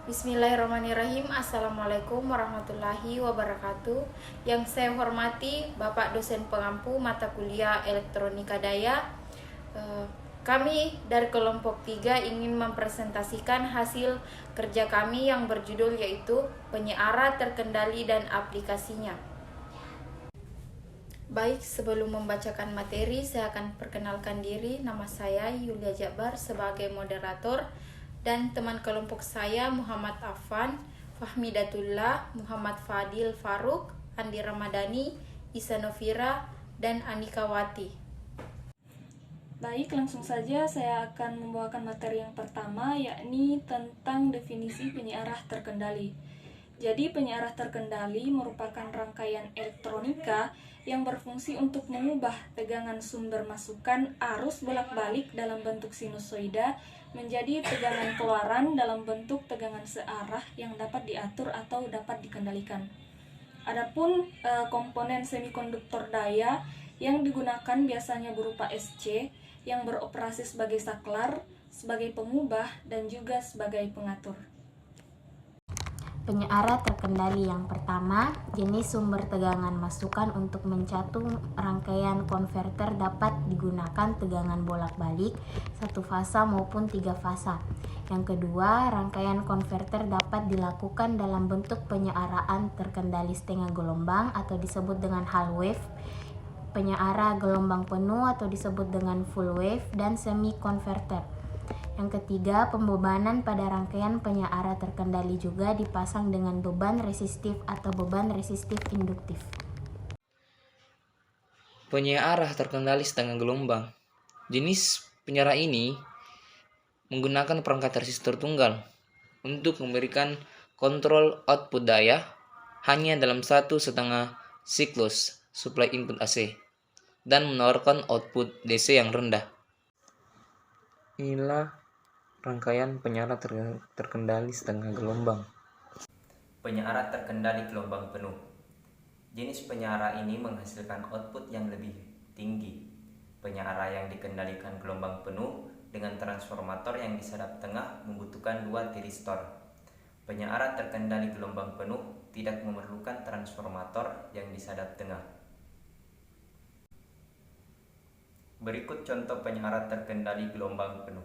Bismillahirrahmanirrahim. Assalamualaikum warahmatullahi wabarakatuh. Yang saya hormati Bapak dosen pengampu mata kuliah Elektronika Daya. Kami dari kelompok 3 ingin mempresentasikan hasil kerja kami yang berjudul yaitu penyiaran terkendali dan aplikasinya. Baik, sebelum membacakan materi, saya akan perkenalkan diri. Nama saya Yulia Jabar sebagai moderator. Dan teman kelompok saya Muhammad Afan, Fahmi Datullah, Muhammad Fadil Faruk, Andi Ramadhani, Isa Novira, dan Anika Wati. Baik, langsung saja saya akan membawakan materi yang pertama, yakni tentang definisi penyiarah terkendali. Jadi penyiarah terkendali merupakan rangkaian elektronika yang berfungsi untuk mengubah tegangan sumber masukan arus bolak-balik dalam bentuk sinusoida menjadi tegangan keluaran dalam bentuk tegangan searah yang dapat diatur atau dapat dikendalikan. Adapun komponen semikonduktor daya yang digunakan biasanya berupa SC yang beroperasi sebagai saklar, sebagai pengubah, dan juga sebagai pengatur. Penyiaran terkendali yang pertama, jenis sumber tegangan masukan untuk mencatu rangkaian konverter dapat digunakan tegangan bolak-balik satu fasa maupun 3 fasa. Yang kedua, rangkaian konverter dapat dilakukan dalam bentuk penyiaran terkendali setengah gelombang atau disebut dengan half wave, penyiaran gelombang penuh atau disebut dengan full wave, dan semi konverter. Yang ketiga, pembebanan pada rangkaian penyiaran terkendali juga dipasang dengan beban resistif atau beban resistif induktif. Penyiaran terkendali setengah gelombang. Jenis penyiaran ini menggunakan perangkat resistor tunggal untuk memberikan kontrol output daya hanya dalam 1,5 siklus supply input AC dan menawarkan output DC yang rendah. Inilah rangkaian penyiaran terkendali setengah gelombang. Penyiaran terkendali gelombang penuh. Jenis penyiaran ini menghasilkan output yang lebih tinggi. Penyiaran yang dikendalikan gelombang penuh dengan transformator yang di sadap tengah membutuhkan 2 tiristor. Penyiaran terkendali gelombang penuh tidak memerlukan transformator yang di sadap tengah. Berikut contoh penyiaran terkendali gelombang penuh.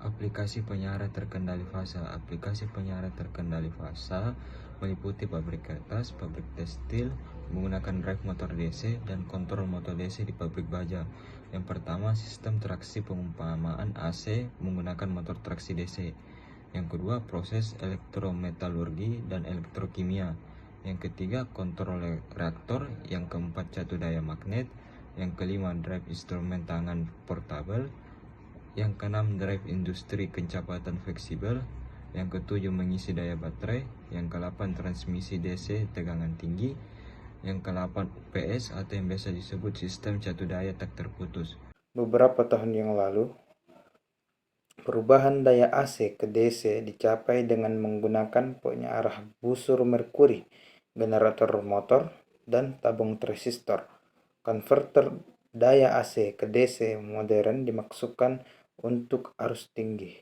Aplikasi penyiaran terkendali fasa. Aplikasi penyiaran terkendali fasa meliputi pabrik kertas, pabrik tekstil, menggunakan drive motor DC, dan kontrol motor DC di pabrik baja. Yang pertama, sistem traksi pengumpamaan AC menggunakan motor traksi DC. Yang kedua, proses elektrometalurgi dan elektrokimia. Yang ketiga, kontrol reaktor. Yang keempat, catu daya magnet. Yang kelima, drive instrumen tangan portabel. Yang keenam, drive industri kecepatan fleksibel. Yang ketujuh, mengisi daya baterai. Yang ke-8, transmisi DC tegangan tinggi. Yang ke-8, UPS atau yang biasa disebut sistem catu daya tak terputus. Beberapa tahun yang lalu, perubahan daya AC ke DC dicapai dengan menggunakan penyiaran busur merkuri, generator motor, dan tabung resistor. Konverter daya AC ke DC modern dimaksudkan untuk arus tinggi.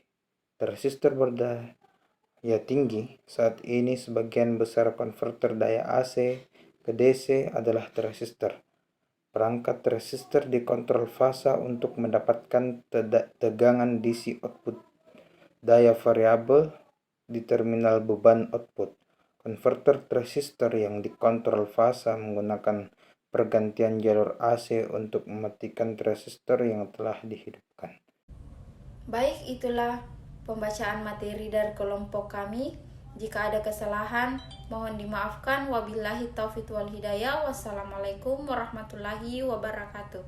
Resistor berdaya tinggi. Saat ini sebagian besar konverter daya AC ke DC adalah resistor. Perangkat resistor dikontrol fasa untuk mendapatkan tegangan DC output. Daya variabel di terminal beban output. Konverter resistor yang dikontrol fasa menggunakan pergantian jalur AC untuk mematikan resistor yang telah dihidupkan. Baik, itulah pembacaan materi dari kelompok kami. Jika ada kesalahan, mohon dimaafkan. Wabillahi taufiq wal hidayah. Wassalamualaikum warahmatullahi wabarakatuh.